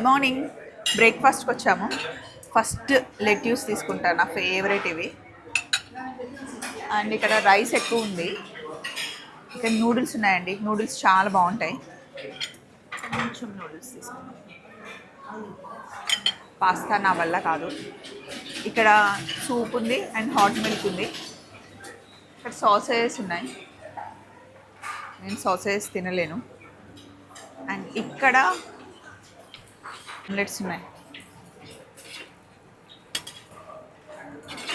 Good morning. బ్రేక్ఫాస్ట్కి వచ్చాము. First lettuce తీసుకుంటాను, నా ఫేవరెట్ ఇవి. అండ్ ఇక్కడ రైస్ ఎక్కువ ఉంది. ఇక్కడ నూడిల్స్ ఉన్నాయండి, నూడిల్స్ చాలా బాగుంటాయి. కొంచెం నూడిల్స్ తీసుకున్నాం. పాస్తా నా వల్ల కాదు. ఇక్కడ సూప్ ఉంది అండ్ హాట్ మిల్క్ ఉంది. ఇక్కడ సాసేస్ ఉన్నాయి, నేను సాసేస్ తినలేను. అండ్ ఇక్కడ ఆమ్లెట్స్ ఉన్నాయి.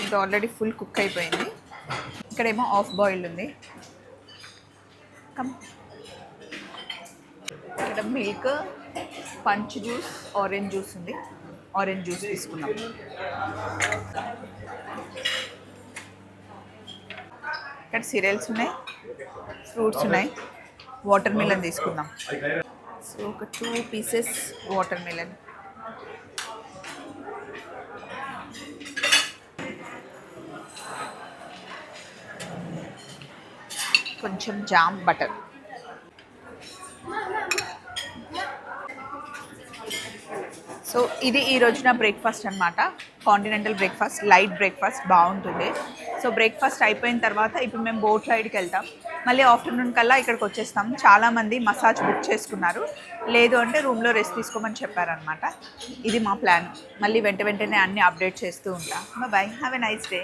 ఇది ఆల్రెడీ ఫుల్ కుక్ అయిపోయింది. ఇక్కడేమో ఆఫ్ బాయిల్డ్ ఉంది. ఇక్కడ milk, punch juice, orange juice ఉంది. ఆరెంజ్ జ్యూస్ తీసుకున్నాం. ఇక్కడ సిరియల్స్ ఉన్నాయి, ఫ్రూట్స్ ఉన్నాయి. వాటర్ మిలన్ తీసుకుందాం. సో ఒక 2 పీసెస్ వాటర్ మిలన్. కొంచెం జామ్, బటర్. సో ఇది ఈ రోజున బ్రేక్ఫాస్ట్ అనమాట. కాంటినెంటల్ బ్రేక్ఫాస్ట్, లైట్ బ్రేక్ఫాస్ట్, బాగుంటుంది. సో బ్రేక్ఫాస్ట్ అయిపోయిన తర్వాత ఇప్పుడు మేము బోట్ రైడ్కి వెళ్తాం. మళ్ళీ ఆఫ్టర్నూన్ కల్లా ఇక్కడికి వచ్చేస్తాం. చాలామంది మసాజ్ బుక్ చేసుకున్నారు, లేదు అంటే రూమ్లో రెస్ట్ తీసుకోమని చెప్పారనమాట. ఇది మా ప్లాన్. మళ్ళీ వెంటనే అన్నీ అప్డేట్ చేస్తూ ఉంటాం. Bye, have a nice day.